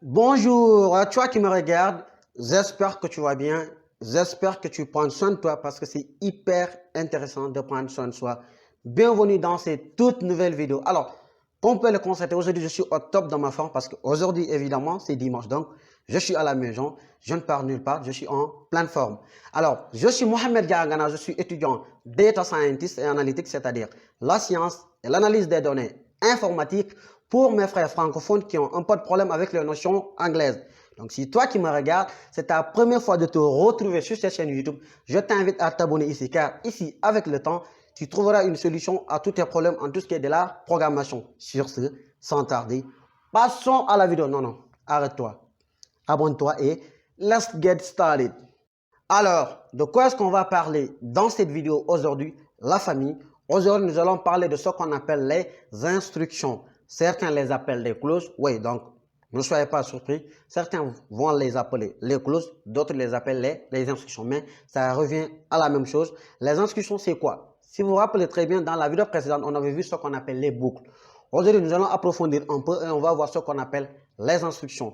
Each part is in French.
Bonjour à toi qui me regarde, j'espère que tu vas bien, j'espère que tu prends soin de toi parce que c'est hyper intéressant de prendre soin de soi. Bienvenue dans cette toute nouvelle vidéo. Alors, comme on peut le constater, aujourd'hui je suis au top dans ma forme parce qu'aujourd'hui évidemment c'est dimanche, donc je suis à la maison, je ne pars nulle part, je suis en pleine forme. Alors, je suis Mohamed Diagana, je suis étudiant Data Scientist et Analytics, c'est-à-dire la science et l'analyse des données informatiques pour mes frères francophones qui ont un peu de problème avec les notions anglaises. Donc, si toi qui me regardes, c'est ta première fois de te retrouver sur cette chaîne YouTube, je t'invite à t'abonner ici, car ici, avec le temps, tu trouveras une solution à tous tes problèmes en tout ce qui est de la programmation. Sur ce, sans tarder, passons à la vidéo. Non, arrête-toi, abonne-toi et let's get started. Alors, de quoi est-ce qu'on va parler dans cette vidéo aujourd'hui? La famille. Aujourd'hui, nous allons parler de ce qu'on appelle les instructions. Certains les appellent les clauses. Oui, donc, ne soyez pas surpris. Certains vont les appeler les clauses, d'autres les appellent les instructions. Mais ça revient à la même chose. Les instructions, c'est quoi? Si vous vous rappelez très bien, dans la vidéo précédente, on avait vu ce qu'on appelle les boucles. Aujourd'hui, nous allons approfondir un peu et on va voir ce qu'on appelle les instructions.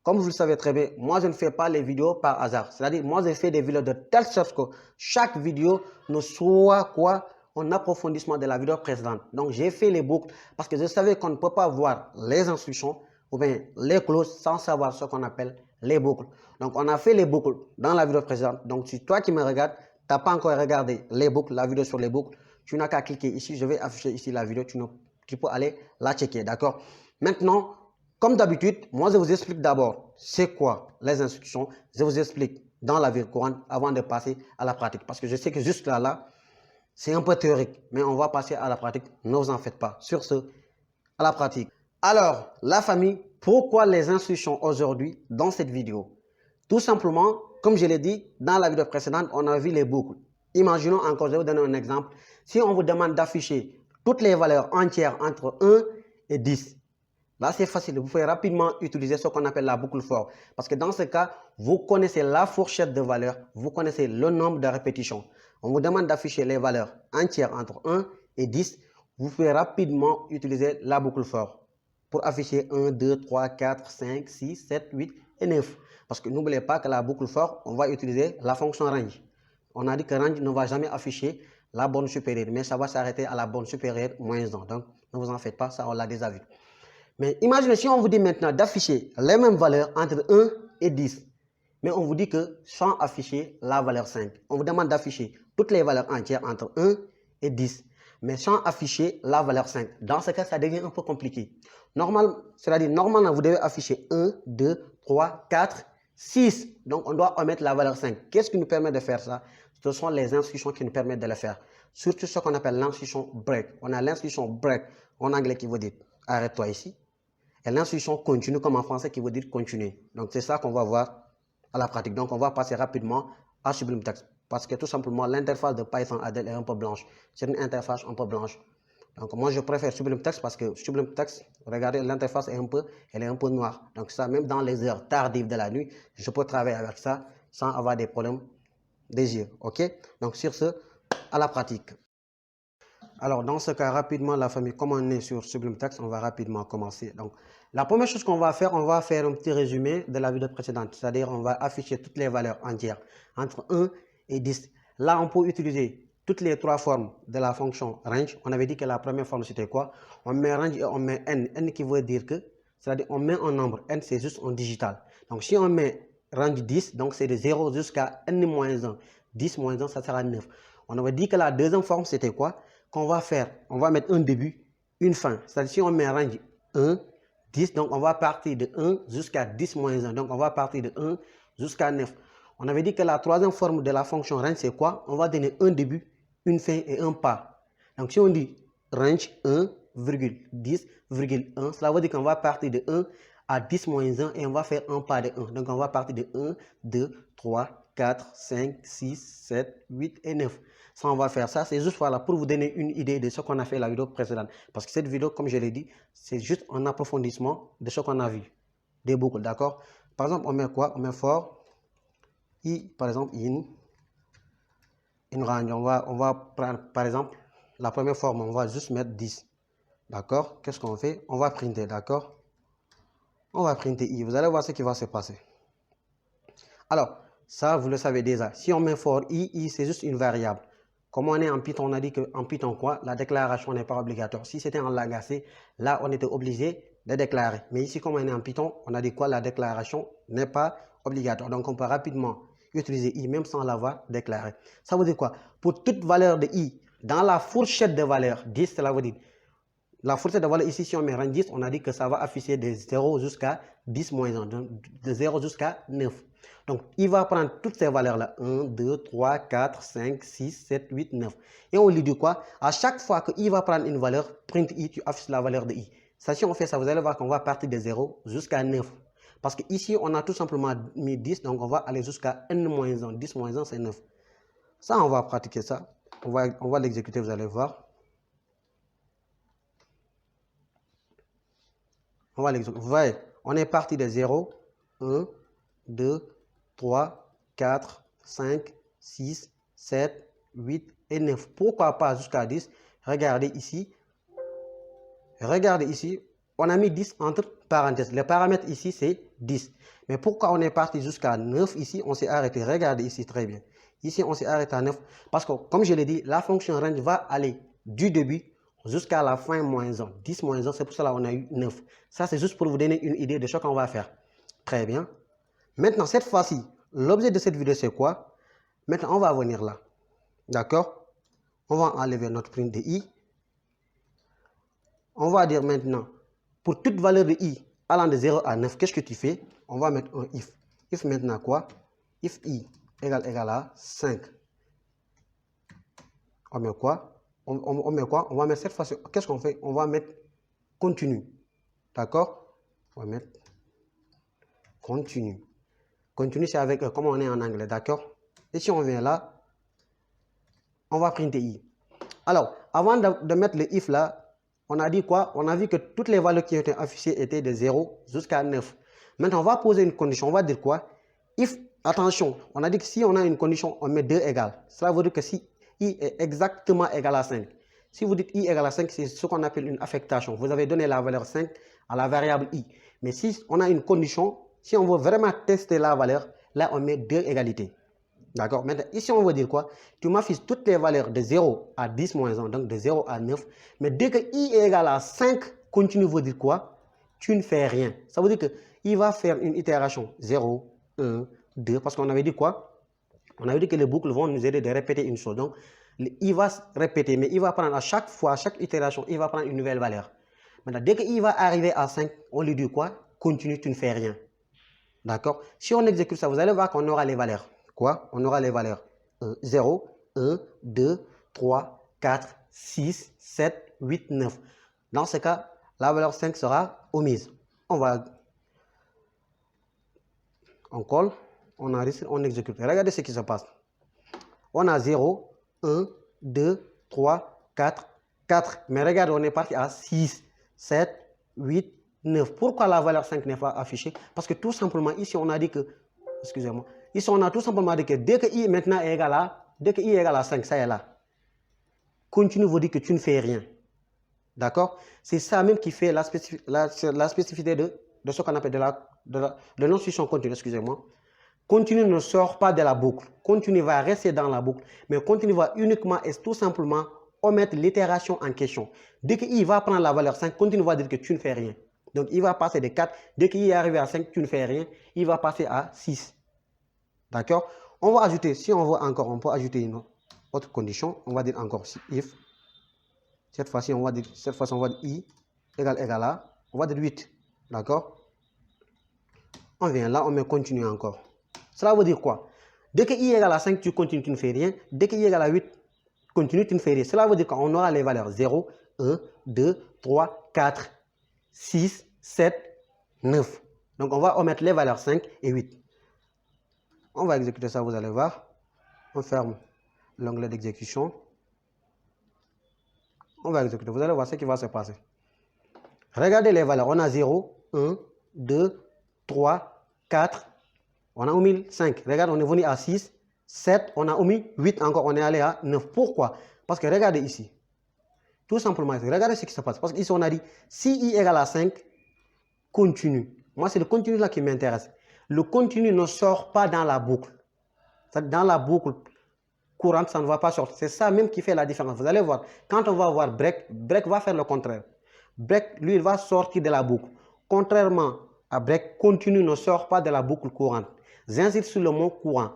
Comme vous le savez très bien, moi je ne fais pas les vidéos par hasard. C'est-à-dire, moi je fais des vidéos de telle sorte que chaque vidéo ne soit quoi un approfondissement de la vidéo précédente. Donc j'ai fait les boucles parce que je savais qu'on ne peut pas voir les instructions ou bien les clauses sans savoir ce qu'on appelle les boucles. Donc on a fait les boucles dans la vidéo précédente. Donc si toi qui me regardes, tu n'as pas encore regardé les boucles, la vidéo sur les boucles, tu n'as qu'à cliquer ici. Je vais afficher ici la vidéo, tu peux aller la checker, d'accord? Maintenant, comme d'habitude, moi je vous explique d'abord c'est quoi les instructions. Je vous explique dans la vie courante avant de passer à la pratique. Parce que je sais que juste là, c'est un peu théorique. Mais on va passer à la pratique. Ne vous en faites pas. Sur ce, à la pratique. Alors, la famille, pourquoi les instructions aujourd'hui dans cette vidéo? Tout simplement, comme je l'ai dit dans la vidéo précédente, on a vu les boucles. Imaginons encore, je vais vous donner un exemple. Si on vous demande d'afficher toutes les valeurs entières entre 1 et 10, là, c'est facile. Vous pouvez rapidement utiliser ce qu'on appelle la boucle for. Parce que dans ce cas, vous connaissez la fourchette de valeurs, vous connaissez le nombre de répétitions. On vous demande d'afficher les valeurs entières entre 1 et 10. Vous pouvez rapidement utiliser la boucle for pour afficher 1, 2, 3, 4, 5, 6, 7, 8 et 9. Parce que n'oubliez pas que la boucle for, on va utiliser la fonction range. On a dit que range ne va jamais afficher la borne supérieure, mais ça va s'arrêter à la borne supérieure moins 1. Donc, ne vous en faites pas, ça on l'a déjà vu. Mais imaginez si on vous dit maintenant d'afficher les mêmes valeurs entre 1 et 10. Mais on vous dit que sans afficher la valeur 5. On vous demande d'afficher toutes les valeurs entières entre 1 et 10. Mais sans afficher la valeur 5. Dans ce cas, ça devient un peu compliqué. Normalement, vous devez afficher 1, 2, 3, 4, 6. Donc, on doit omettre la valeur 5. Qu'est-ce qui nous permet de faire ça? Ce sont les instructions qui nous permettent de le faire. Surtout ce qu'on appelle l'instruction break. On a l'instruction break en anglais qui veut dire arrête-toi ici. Et l'instruction continue comme en français qui veut dire continuer. Donc c'est ça qu'on va voir à la pratique. Donc on va passer rapidement à Sublime Text. Parce que tout simplement l'interface de Python Adel est un peu blanche. C'est une interface un peu blanche. Donc moi je préfère Sublime Text parce que Sublime Text, regardez, l'interface elle est un peu noire. Donc ça, même dans les heures tardives de la nuit, je peux travailler avec ça sans avoir des problèmes des yeux. Ok? Donc sur ce, à la pratique. Alors, dans ce cas, rapidement, la famille, comme on est sur Sublime Text, on va rapidement commencer. Donc, la première chose qu'on va faire un petit résumé de la vidéo précédente. C'est-à-dire, on va afficher toutes les valeurs entières entre 1 et 10. Là, on peut utiliser toutes les trois formes de la fonction range. On avait dit que la première forme, c'était quoi? On met range et on met n. N qui veut dire que, c'est-à-dire, on met un nombre. N, c'est juste en digital. Donc, si on met range 10, donc c'est de 0 jusqu'à n-1. 10 moins 1, ça sera 9. On avait dit que la deuxième forme, c'était quoi? Qu'on va faire, on va mettre un début, une fin. C'est-à-dire si on met range 1, 10, donc on va partir de 1 jusqu'à 10 moins 1. Donc on va partir de 1 jusqu'à 9. On avait dit que la troisième forme de la fonction range, c'est quoi? On va donner un début, une fin et un pas. Donc si on dit range 1, 10,1, cela veut dire qu'on va partir de 1 à 10 moins 1 et on va faire un pas de 1. Donc on va partir de 1, 2, 3, 4, 5, 6, 7, 8 et 9. Ça, on va faire ça. C'est juste voilà, pour vous donner une idée de ce qu'on a fait la vidéo précédente. Parce que cette vidéo, comme je l'ai dit, c'est juste un approfondissement de ce qu'on a vu. Des boucles, d'accord? Par exemple, on met quoi? On met for i, par exemple, in range. On va prendre, par exemple, la première forme, on va juste mettre 10. D'accord? Qu'est-ce qu'on fait? On va printer, d'accord? On va printer i. Vous allez voir ce qui va se passer. Alors, ça, vous le savez déjà. Si on met for i c'est juste une variable. Comme on est en Python, on a dit qu'en Python, quoi, la déclaration n'est pas obligatoire. Si c'était en langage C, là, on était obligé de déclarer. Mais ici, comme on est en Python, on a dit quoi, la déclaration n'est pas obligatoire. Donc, on peut rapidement utiliser i même sans l'avoir déclaré. Ça veut dire quoi? Pour toute valeur de i, dans la fourchette de valeur 10, cela veut dire la fourchette de valeur ici, si on met rang 10, on a dit que ça va afficher de 0 jusqu'à 10 moins 1, de 0 jusqu'à 9. Donc, il va prendre toutes ces valeurs-là. 1, 2, 3, 4, 5, 6, 7, 8, 9. Et on lui dit quoi? À chaque fois que i va prendre une valeur, print i, tu affiches la valeur de i. Ça, si on fait ça, vous allez voir qu'on va partir de 0 jusqu'à 9. Parce qu'ici, on a tout simplement mis 10, donc on va aller jusqu'à n-1. 10 moins 1, c'est 9. Ça, on va pratiquer ça. On va l'exécuter, vous allez voir. On va l'exécuter. Vous voyez, on est parti de 0, 1, 2, 3, 4, 5, 6, 7, 8 et 9. Pourquoi pas jusqu'à 10? Regardez ici. Regardez ici. On a mis 10 entre parenthèses. Le paramètre ici, c'est 10. Mais pourquoi on est parti jusqu'à 9 ici? On s'est arrêté. Regardez ici très bien. Ici, on s'est arrêté à 9. Parce que, comme je l'ai dit, la fonction range va aller du début jusqu'à la fin moins 1. 10 moins 1, c'est pour cela qu'on a eu 9. Ça, c'est juste pour vous donner une idée de ce qu'on va faire. Très bien. Maintenant, cette fois-ci, l'objet de cette vidéo, c'est quoi? Maintenant, on va venir là. D'accord? On va enlever notre print de i. On va dire maintenant, pour toute valeur de i allant de 0 à 9, qu'est-ce que tu fais? On va mettre un if. If maintenant quoi? If i égale à 5. On met quoi? On met quoi? On va mettre cette fois-ci. Qu'est-ce qu'on fait? On va mettre continue. D'accord? On va mettre continue. Continue, c'est avec, comme on est en anglais, d'accord? Et si on vient là, on va printer i. Alors, avant de mettre le if là, on a dit quoi? On a vu que toutes les valeurs qui étaient affichées étaient de 0 jusqu'à 9. Maintenant, on va poser une condition. On va dire quoi? If, attention, on a dit que si on a une condition, on met 2 égales. Cela veut dire que si i est exactement égal à 5. Si vous dites i égale à 5, c'est ce qu'on appelle une affectation. Vous avez donné la valeur 5 à la variable i. Mais si on a une condition, si on veut vraiment tester la valeur, là, on met 2 égalités. D'accord? Maintenant, ici, on veut dire quoi? Tu m'affiches toutes les valeurs de 0 à 10 moins 1, donc de 0 à 9. Mais dès que i est égal à 5, continue veut dire quoi? Tu ne fais rien. Ça veut dire que i va faire une itération 0, 1, 2. Parce qu'on avait dit quoi? On avait dit que les boucles vont nous aider de répéter une chose. Donc, il va répéter, mais il va prendre à chaque fois, à chaque itération, il va prendre une nouvelle valeur. Maintenant, dès que i va arriver à 5, on lui dit quoi? Continue, tu ne fais rien. D'accord? Si on exécute ça, vous allez voir qu'on aura les valeurs. Quoi? On aura les valeurs 0, 1, 2, 3, 4, 6, 7, 8, 9. Dans ce cas, la valeur 5 sera omise. On colle, on enregistre, on exécute. Regardez ce qui se passe. On a 0, 1, 2, 3, 4, 4. Mais regardez, on est parti à 6, 7, 8, 9. Pourquoi la valeur 5 n'est pas affichée? Parce que tout simplement, ici, on a dit que... Excusez-moi. Ici, on a tout simplement dit que dès que i maintenant est égal à 5, ça est là. Continue vous dit que tu ne fais rien. D'accord? C'est ça même qui fait la spécificité de ce qu'on appelle de non-suition continue. Excusez-moi. Continue ne sort pas de la boucle. Continue va rester dans la boucle. Mais continue va uniquement et tout simplement omettre l'itération en question. Dès que i va prendre la valeur 5, continue va dire que tu ne fais rien. Donc, il va passer de 4. Dès qu'il est arrivé à 5, tu ne fais rien. Il va passer à 6. D'accord? On va ajouter, si on veut encore, on peut ajouter une autre condition. On va dire encore if. Cette fois-ci, on va dire i égale à, on va dire 8. D'accord? On vient là, on met continue encore. Cela veut dire quoi? Dès que i égale à 5, tu continues, tu ne fais rien. Dès que i égale à 8, continue, tu ne fais rien. Cela veut dire qu'on aura les valeurs 0, 1, 2, 3, 4, 6, 7, 9. Donc, on va omettre les valeurs 5 et 8. On va exécuter ça, vous allez voir. On ferme l'onglet d'exécution. On va exécuter. Vous allez voir ce qui va se passer. Regardez les valeurs. On a 0, 1, 2, 3, 4. On a omis 5. Regardez, on est venu à 6, 7. On a omis 8 encore. On est allé à 9. Pourquoi? Parce que regardez ici. Tout simplement, regardez ce qui se passe. Parce qu'ici, on a dit, si i égale à 5, continue. Moi, c'est le continu là qui m'intéresse. Le continu ne sort pas dans la boucle. Dans la boucle courante, ça ne va pas sortir. C'est ça même qui fait la différence. Vous allez voir, quand on va voir break, break va faire le contraire. Break, lui, il va sortir de la boucle. Contrairement à break, continu ne sort pas de la boucle courante. J'insiste sur le mot courant.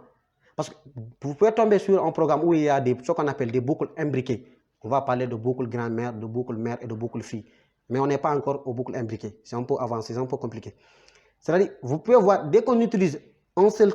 Parce que vous pouvez tomber sur un programme où il y a ce qu'on appelle des boucles imbriquées. On va parler de boucle grand-mère, de boucle mère et de boucle fille. Mais on n'est pas encore aux boucles imbriquées. C'est un peu avancé, c'est un peu compliqué. C'est-à-dire, vous pouvez voir, dès qu'on utilise un seul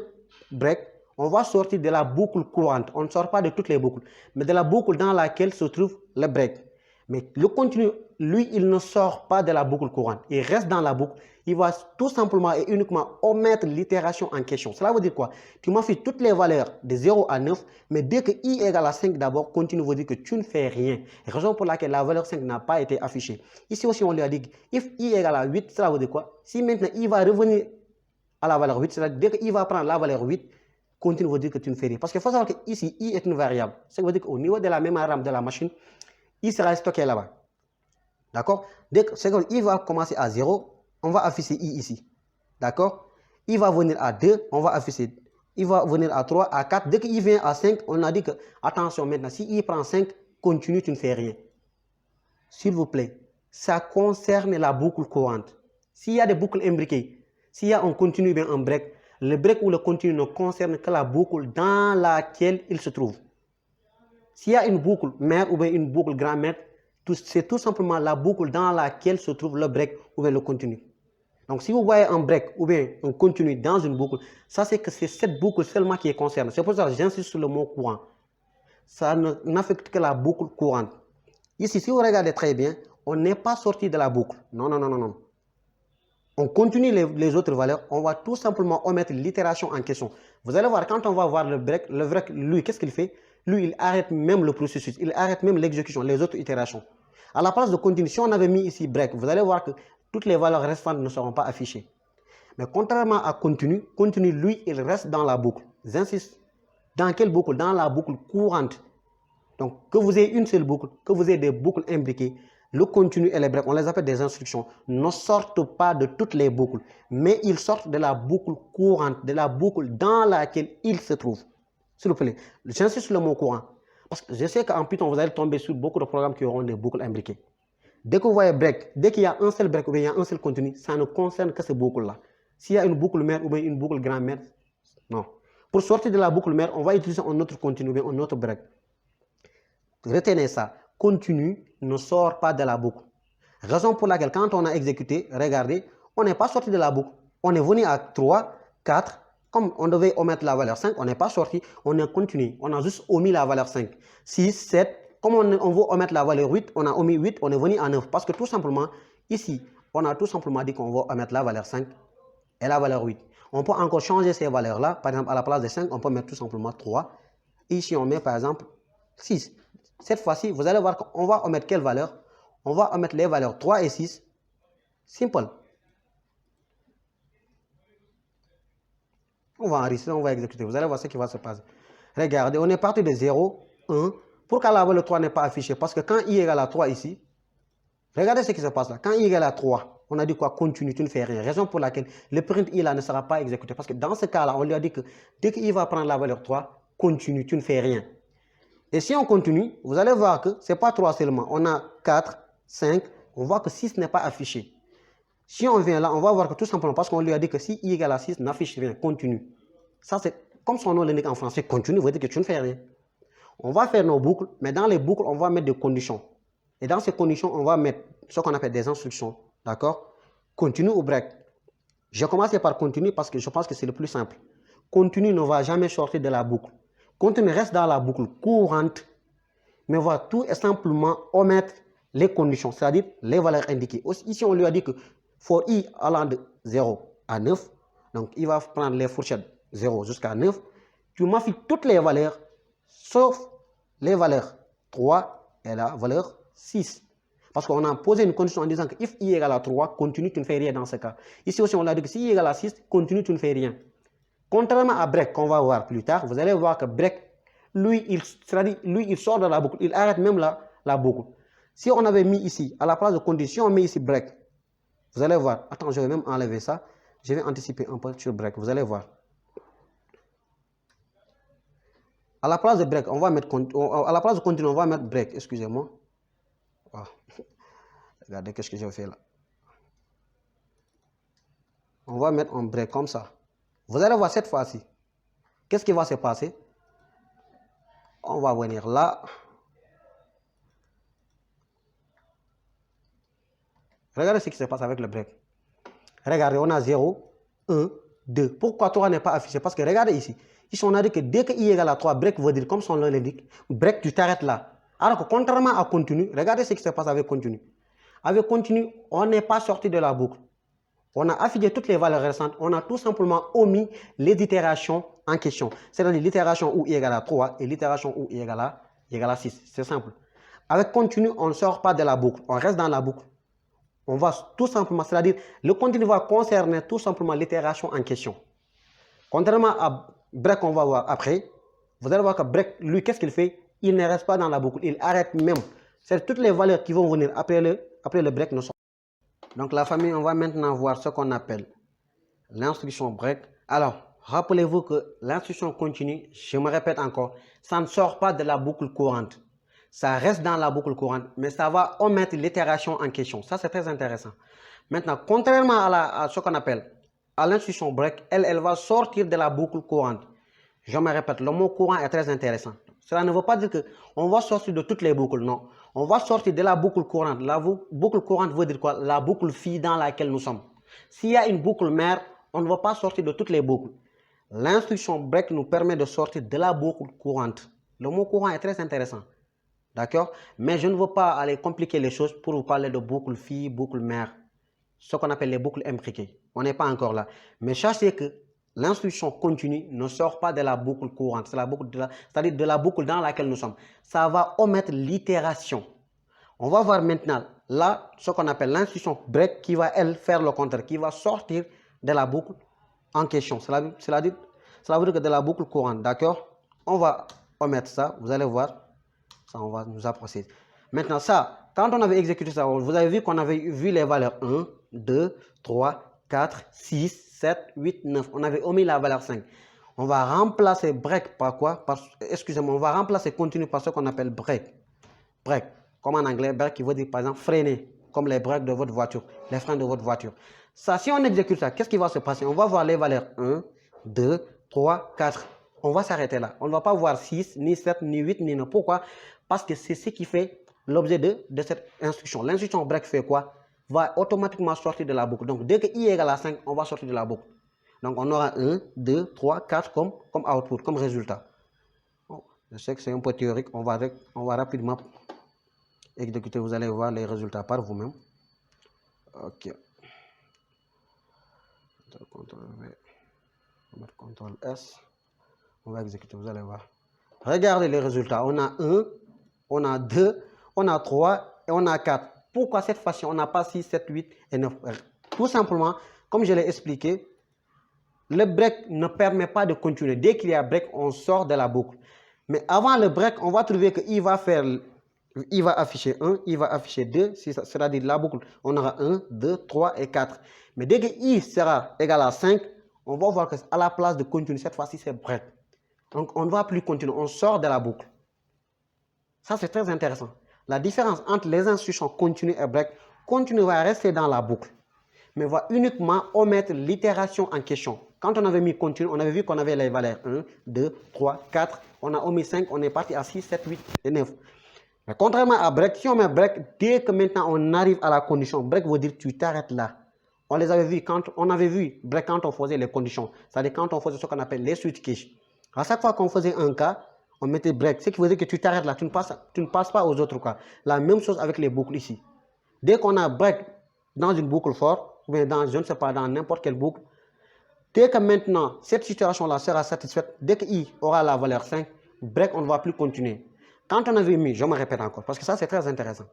break, on va sortir de la boucle courante. On ne sort pas de toutes les boucles, mais de la boucle dans laquelle se trouve le break. Mais le continu, lui, il ne sort pas de la boucle courante. Il reste dans la boucle. Il va tout simplement et uniquement omettre l'itération en question. Cela veut dire quoi? Tu m'affiches toutes les valeurs de 0 à 9, mais dès que i égale à 5 d'abord, continue veut dire que tu ne fais rien. Raison pour laquelle la valeur 5 n'a pas été affichée. Ici aussi, on lui a dit if i égale à 8, cela veut dire quoi? Si maintenant i va revenir à la valeur 8, c'est-à-dire dès qu'il va prendre la valeur 8, continue veut dire que tu ne fais rien. Parce qu'il faut savoir que ici, i est une variable. Ça veut dire qu'au niveau de la mémoire RAM de la machine, i sera stocké là-bas. D'accord? Dès que i va commencer à 0, on va afficher i ici. D'accord? I va venir à 2, on va afficher. I va venir à 3, à 4. Dès qu'il vient à 5, on a dit que, attention maintenant, si i prend 5, continue, tu ne fais rien. S'il vous plaît, ça concerne la boucle courante. S'il y a des boucles imbriquées, s'il y a un continu ou un break, le break ou le continu ne concerne que la boucle dans laquelle il se trouve. S'il y a une boucle mère ou bien une boucle grand-mère, c'est tout simplement la boucle dans laquelle se trouve le break ou bien le continu. Donc, si vous voyez un break ou bien un continu dans une boucle, ça c'est que c'est cette boucle seulement qui est concernée. C'est pour ça que j'insiste sur le mot courant. Ça n'affecte que la boucle courante. Ici, si vous regardez très bien, on n'est pas sorti de la boucle. Non, non, non, non, non. On continue les autres valeurs, on va tout simplement omettre l'itération en question. Vous allez voir, quand on va voir le break, lui, qu'est-ce qu'il fait? Lui, il arrête même le processus, il arrête même l'exécution, les autres itérations. À la place de continue, si on avait mis ici break, vous allez voir que toutes les valeurs restantes ne seront pas affichées. Mais contrairement à continue, lui, il reste dans la boucle. J'insiste. Dans quelle boucle? Dans la boucle courante. Donc, que vous ayez une seule boucle, que vous ayez des boucles imbriquées, le continu et les breaks, on les appelle des instructions, ne sortent pas de toutes les boucles, mais ils sortent de la boucle courante, de la boucle dans laquelle ils se trouvent. S'il vous plaît, j'insiste sur le mot courant. Parce que je sais qu'en Python, vous allez tomber sur beaucoup de programmes qui auront des boucles imbriquées. Dès que vous voyez break, dès qu'il y a un seul break ou bien il y a un seul continu, ça ne concerne que ces boucles-là. S'il y a une boucle mère ou bien une boucle grand-mère, non. Pour sortir de la boucle mère, on va utiliser un autre continu ou bien un autre break. Retenez ça. Continu ne sort pas de la boucle. Raison pour laquelle quand on a exécuté, regardez, on n'est pas sorti de la boucle. On est venu à 3, 4, comme on devait omettre la valeur 5, on n'est pas sorti, on est continué. On a juste omis la valeur 5. 6, 7, comme on veut omettre la valeur 8, on a omis 8, on est venu à 9. Parce que tout simplement, ici, on a tout simplement dit qu'on va omettre la valeur 5 et la valeur 8. On peut encore changer ces valeurs-là. Par exemple, à la place de 5, on peut mettre tout simplement 3. Ici, on met par exemple 6. Cette fois-ci, vous allez voir qu'on va omettre quelle valeur? On va omettre les valeurs 3 et 6. Simple. On va enregistrer, on va exécuter. Vous allez voir ce qui va se passer. Regardez, on est parti de 0, 1. Pourquoi la valeur 3 n'est pas affichée? Parce que quand i égale à 3 ici, regardez ce qui se passe là. Quand i égale à 3, on a dit quoi? Continue, tu ne fais rien. Raison pour laquelle le print i là ne sera pas exécuté. Parce que dans ce cas-là, on lui a dit que dès qu'il va prendre la valeur 3, continue, tu ne fais rien. Et si on continue, vous allez voir que ce n'est pas 3 seulement. On a 4, 5, on voit que 6 n'est pas affiché. Si on vient là, on va voir que tout simplement parce qu'on lui a dit que si i égale à 6, n'affiche rien, continue. Ça, c'est comme son nom l'indique en français, continue, veut dire que tu ne fais rien. On va faire nos boucles, mais dans les boucles, on va mettre des conditions. Et dans ces conditions, on va mettre ce qu'on appelle des instructions. D'accord? Continue ou break. J'ai commencé par continue parce que je pense que c'est le plus simple. Continue ne va jamais sortir de la boucle. Continue reste dans la boucle courante, mais va tout simplement omettre les conditions, c'est-à-dire les valeurs indiquées. Ici, on lui a dit que for i allant de 0 à 9, donc il va prendre les fourchettes 0 jusqu'à 9, tu m'affiches toutes les valeurs, sauf les valeurs 3 et la valeur 6. Parce qu'on a posé une condition en disant que if i égale à 3, continue, tu ne fais rien dans ce cas. Ici aussi, on a dit que si i égale à 6, continue, tu ne fais rien. Contrairement à break, qu'on va voir plus tard, vous allez voir que break, lui, il sort de la boucle, il arrête même la boucle. Si on avait mis ici, à la place de condition, on met ici break. Vous allez voir, attends, je vais même enlever ça. Je vais anticiper un peu sur break, vous allez voir. À la place de break, on va mettre à la place de continue, on va mettre break, excusez-moi. Oh. Regardez qu'est-ce que j'ai fait là. On va mettre un break comme ça. Vous allez voir cette fois-ci. Qu'est-ce qui va se passer? On va venir là. Regardez ce qui se passe avec le break. Regardez, on a 0, 1, 2. Pourquoi 3 n'est pas affiché? Parce que regardez ici. Ici, on a dit que dès que i égale à 3, break veut dire, comme son nom l'indique, break, tu t'arrêtes là. Alors que contrairement à continu, regardez ce qui se passe avec continu. Avec continu, on n'est pas sorti de la boucle. On a affiché toutes les valeurs récentes. On a tout simplement omis les itérations en question. C'est-à-dire l'itération où i égale à 3 et l'itération où i égale à 6. C'est simple. Avec continu, on ne sort pas de la boucle. On reste dans la boucle. On va tout simplement, c'est-à-dire le continu va concerner tout simplement l'itération en question. Contrairement à break qu'on va voir après, vous allez voir que break, lui, qu'est-ce qu'il fait? Il ne reste pas dans la boucle, il arrête même. C'est toutes les valeurs qui vont venir après le break ne sont. Donc la famille, on va maintenant voir ce qu'on appelle l'instruction break. Alors, rappelez-vous que l'instruction continue, je me répète encore, ça ne sort pas de la boucle courante. Ça reste dans la boucle courante, mais ça va omettre l'itération en question. Ça, c'est très intéressant. Maintenant, contrairement à ce qu'on appelle à l'instruction break, elle va sortir de la boucle courante. Je me répète, le mot courant est très intéressant. Cela ne veut pas dire qu'on va sortir de toutes les boucles, non. On va sortir de la boucle courante. La boucle courante veut dire quoi? La boucle fille dans laquelle nous sommes. S'il y a une boucle mère, on ne va pas sortir de toutes les boucles. L'instruction break nous permet de sortir de la boucle courante. Le mot courant est très intéressant. D'accord? Mais je ne veux pas aller compliquer les choses pour vous parler de boucle fille, boucle mère. Ce qu'on appelle les boucles imbriquées. On n'est pas encore là. Mais sachez que l'instruction continue ne sort pas de la boucle courante. C'est-à-dire de la boucle dans laquelle nous sommes. Ça va omettre l'itération. On va voir maintenant là ce qu'on appelle l'instruction break qui va, elle, faire le contraire. Qui va sortir de la boucle en question. Cela veut dire que de la boucle courante. D'accord? On va omettre ça. Vous allez voir. Ça, on va nous approcher. Maintenant, ça, quand on avait exécuté ça, vous avez vu qu'on avait vu les valeurs 1, 2, 3, 4, 6, 7, 8, 9. On avait omis la valeur 5. On va remplacer break par quoi? Excusez-moi, on va remplacer continue par ce qu'on appelle break. Break, comme en anglais, break qui veut dire par exemple freiner, comme les breaks de votre voiture, les freins de votre voiture. Ça, si on exécute ça, qu'est-ce qui va se passer? On va voir les valeurs 1, 2, 3, 4. On va s'arrêter là. On ne va pas voir 6, ni 7, ni 8, ni 9. Pourquoi? Parce que c'est ce qui fait l'objet de cette instruction. L'instruction break fait quoi? Va automatiquement sortir de la boucle. Donc, dès que i égale à 5, on va sortir de la boucle. Donc, on aura 1, 2, 3, 4 comme output, comme résultat. Bon, je sais que c'est un peu théorique. On va rapidement exécuter. Vous allez voir les résultats par vous-même. OK. CTRL V. On va mettre CTRL S. On va exécuter, vous allez voir. Regardez les résultats. On a 1, on a 2, on a 3 et on a 4. Pourquoi cette fois-ci, on n'a pas 6, 7, 8 et 9? Tout simplement, comme je l'ai expliqué, le break ne permet pas de continuer. Dès qu'il y a break, on sort de la boucle. Mais avant le break, on va trouver qu'il va afficher 1, il va afficher 2, c'est-à-dire la boucle. On aura 1, 2, 3 et 4. Mais dès que i sera égal à 5, on va voir qu'à la place de continuer, cette fois-ci, c'est break. Donc, on ne va plus continuer, on sort de la boucle. Ça, c'est très intéressant. La différence entre les instructions continue et break, continue va rester dans la boucle, mais va uniquement omettre l'itération en question. Quand on avait mis continue, on avait vu qu'on avait les valeurs 1, 2, 3, 4, on a omis 5, on est parti à 6, 7, 8 et 9. Mais contrairement à break, si on met break, dès que maintenant on arrive à la condition, break veut dire tu t'arrêtes là. On les avait vus on avait vu break quand on faisait les conditions, c'est-à-dire quand on faisait ce qu'on appelle les switch cache. À chaque fois qu'on faisait un cas, on mettait break, ce qui veut dire que tu t'arrêtes là, tu ne passes pas aux autres cas. La même chose avec les boucles ici. Dès qu'on a break dans une boucle forte, ou bien dans, je ne sais pas, dans n'importe quelle boucle, dès que maintenant cette situation-là sera satisfaite, dès que i aura la valeur 5, break, on ne va plus continuer. Quand on avait mis, je me répète encore, parce que ça c'est très intéressant.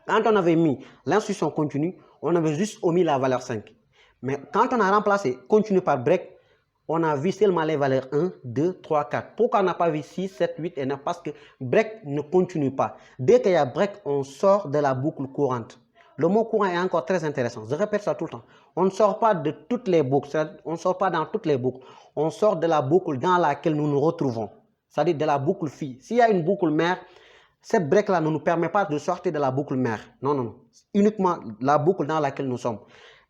Quand on avait mis l'instruction continue, on avait juste omis la valeur 5. Mais quand on a remplacé continue par break, on a vu seulement les valeurs 1, 2, 3, 4. Pourquoi on n'a pas vu 6, 7, 8 et 9? Parce que break ne continue pas. Dès qu'il y a break, on sort de la boucle courante. Le mot courant est encore très intéressant. Je répète ça tout le temps. On ne sort pas de toutes les boucles. On ne sort pas dans toutes les boucles. On sort de la boucle dans laquelle nous nous retrouvons. C'est-à-dire de la boucle phi. S'il y a une boucle mère, cette break-là ne nous permet pas de sortir de la boucle mère. Non, non, non. Uniquement la boucle dans laquelle nous sommes.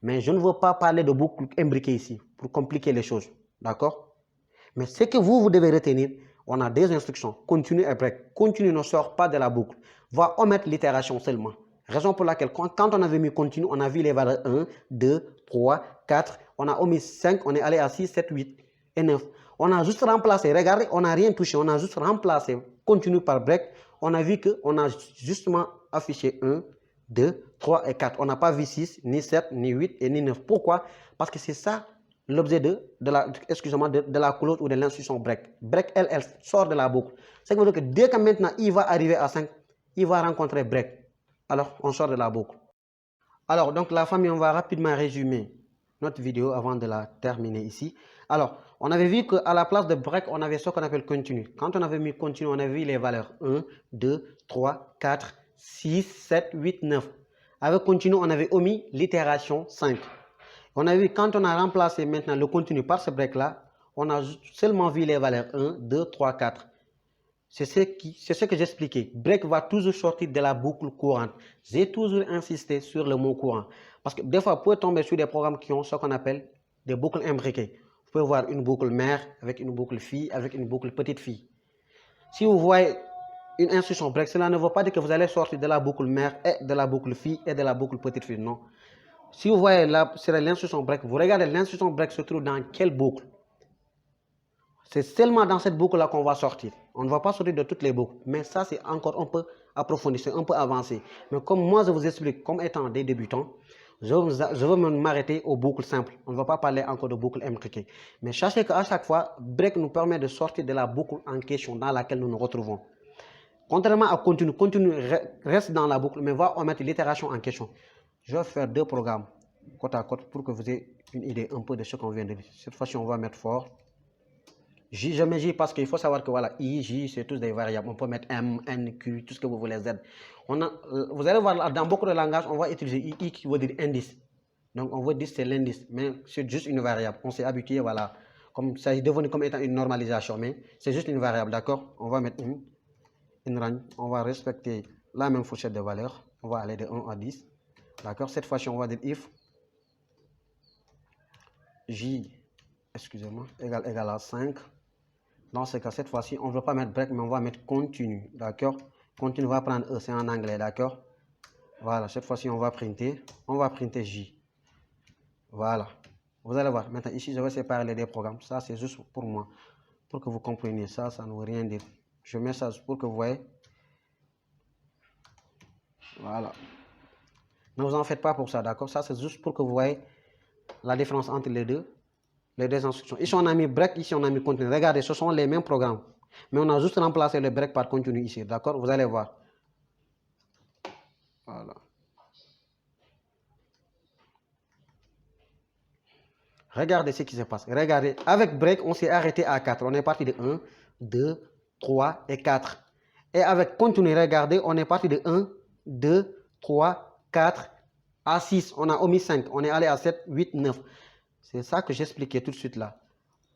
Mais je ne veux pas parler de boucle imbriquée ici pour compliquer les choses. D'accord? Mais ce que vous devez retenir, on a des instructions. Continue et break. Continue ne sort pas de la boucle. Va omettre l'itération seulement. Raison pour laquelle, quand on avait mis continue, on a vu les valeurs 1, 2, 3, 4. On a omis 5, on est allé à 6, 7, 8 et 9. On a juste remplacé. Regardez, on n'a rien touché. On a juste remplacé continue par break. On a vu qu'on a justement affiché 1, 2, 3 et 4. On n'a pas vu 6, ni 7, ni 8 et ni 9. Pourquoi? Parce que c'est ça l'objet de la clause ou de l'instruction break. Break, elle sort de la boucle. C'est que dès que maintenant il va arriver à 5, il va rencontrer break. Alors, on sort de la boucle. Alors, donc la famille, on va rapidement résumer notre vidéo avant de la terminer ici. Alors, on avait vu qu'à la place de break, on avait ce qu'on appelle continue. Quand on avait mis continue, on avait vu les valeurs 1, 2, 3, 4, 6, 7, 8, 9. Avec continue, on avait omis l'itération 5. On a vu quand on a remplacé maintenant le continu par ce break-là, on a seulement vu les valeurs 1, 2, 3, 4. C'est ce que j'expliquais. Break va toujours sortir de la boucle courante. J'ai toujours insisté sur le mot courant. Parce que des fois, vous pouvez tomber sur des programmes qui ont ce qu'on appelle des boucles imbriquées. Vous pouvez voir une boucle mère avec une boucle fille, avec une boucle petite fille. Si vous voyez une instruction break, cela ne veut pas dire que vous allez sortir de la boucle mère et de la boucle fille et de la boucle petite fille. Non. Si vous voyez là, c'est l'instruction break, vous regardez l'instruction break se trouve dans quelle boucle. C'est seulement dans cette boucle-là qu'on va sortir. On ne va pas sortir de toutes les boucles. Mais ça, c'est encore un peu approfondi, c'est un peu avancé. Mais comme moi, je vous explique, comme étant des débutants, je veux m'arrêter aux boucles simples. On ne va pas parler encore de boucles imbriquées. Mais sachez qu'à chaque fois, break nous permet de sortir de la boucle en question dans laquelle nous nous retrouvons. Contrairement à continue, continue reste dans la boucle, mais va omettre l'itération en question. Je vais faire deux programmes côte à côte pour que vous ayez une idée un peu de ce qu'on vient de dire. Cette fois-ci, on va mettre for. J, je mets J parce qu'il faut savoir que voilà, I, J, c'est tous des variables. On peut mettre M, N, Q, tout ce que vous voulez, Z. Vous allez voir, dans beaucoup de langages, on va utiliser I qui veut dire indice. Donc, on veut dire c'est l'indice, mais c'est juste une variable. On s'est habitué, voilà. Comme ça est devenu comme étant une normalisation, mais c'est juste une variable, d'accord? On va mettre une range. On va respecter la même fourchette de valeurs. On va aller de 1 à 10. D'accord? Cette fois-ci, on va dire if J, excusez-moi, égale à 5. Dans ce cas, cette fois-ci, on ne veut pas mettre break, mais on va mettre continue. D'accord? Continue va prendre E, c'est en anglais. D'accord? Voilà, cette fois-ci, on va printer. On va printer J. Voilà. Vous allez voir. Maintenant, ici, je vais séparer les deux programmes. Ça, c'est juste pour moi. Pour que vous compreniez ça, ça ne veut rien dire. Je mets ça pour que vous voyez. Voilà. Ne vous en faites pas pour ça, d'accord? Ça, c'est juste pour que vous voyez la différence entre les deux instructions. Ici, on a mis break, ici, on a mis continue. Regardez, ce sont les mêmes programmes. Mais on a juste remplacé le break par continue ici, d'accord? Vous allez voir. Voilà. Regardez ce qui se passe. Regardez, avec break, on s'est arrêté à 4. On est parti de 1, 2, 3 et 4. Et avec continue, regardez, on est parti de 1, 2, 3, 4 à 6. On a omis 5. On est allé à 7, 8, 9. C'est ça que j'expliquais tout de suite là.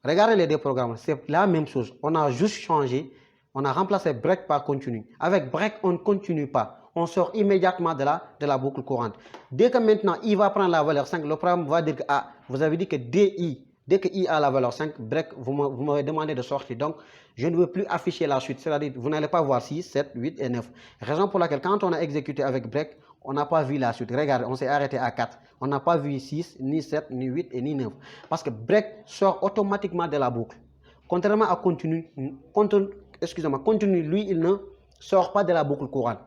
Regardez les deux programmes, c'est la même chose. On a juste changé, on a remplacé break par continue. Avec break, on ne continue pas. On sort immédiatement de la boucle courante. Dès que maintenant, I va prendre la valeur 5, le programme va dire que vous avez dit que dès que I a la valeur 5, break, vous m'avez demandé de sortir. Donc, je ne veux plus afficher la suite. C'est-à-dire, vous n'allez pas voir 6, 7, 8 et 9. Raison pour laquelle, quand on a exécuté avec break, on n'a pas vu la suite. Regardez, on s'est arrêté à 4. On n'a pas vu 6, ni 7, ni 8 et ni 9. Parce que break sort automatiquement de la boucle. Contrairement à continue, continue, lui, il ne sort pas de la boucle courante.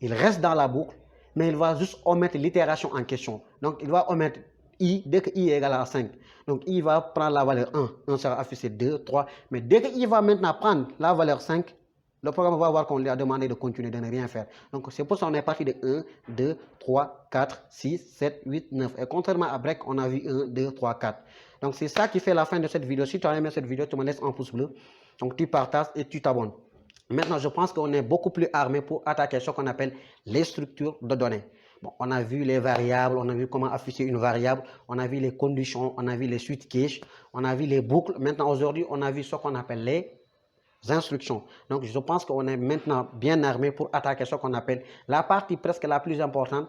Il reste dans la boucle, mais il va juste omettre l'itération en question. Donc, il va omettre I dès que I est égal à 5. Donc, I va prendre la valeur 1. 1 sera affiché 2, 3. Mais dès que I va maintenant prendre la valeur 5, le programme va voir qu'on lui a demandé de continuer, de ne rien faire. Donc, c'est pour ça qu'on est parti de 1, 2, 3, 4, 6, 7, 8, 9. Et contrairement à break, on a vu 1, 2, 3, 4. Donc, c'est ça qui fait la fin de cette vidéo. Si tu as aimé cette vidéo, tu me laisses un pouce bleu. Donc, tu partages et tu t'abonnes. Maintenant, je pense qu'on est beaucoup plus armé pour attaquer ce qu'on appelle les structures de données. Bon, on a vu les variables, on a vu comment afficher une variable, on a vu les conditions, on a vu les switch cache, on a vu les boucles. Maintenant, aujourd'hui, on a vu ce qu'on appelle les instructions. Donc, je pense qu'on est maintenant bien armé pour attaquer ce qu'on appelle la partie presque la plus importante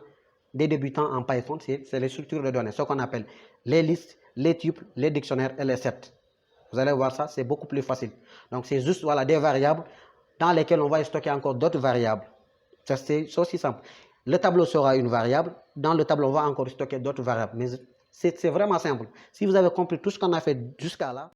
des débutants en Python, c'est les structures de données, ce qu'on appelle les listes, les tuples, les dictionnaires et les sets. Vous allez voir ça, c'est beaucoup plus facile. Donc, c'est juste voilà, des variables dans lesquelles on va stocker encore d'autres variables. C'est aussi simple. Le tableau sera une variable. Dans le tableau, on va encore stocker d'autres variables. Mais c'est vraiment simple. Si vous avez compris tout ce qu'on a fait jusqu'à là,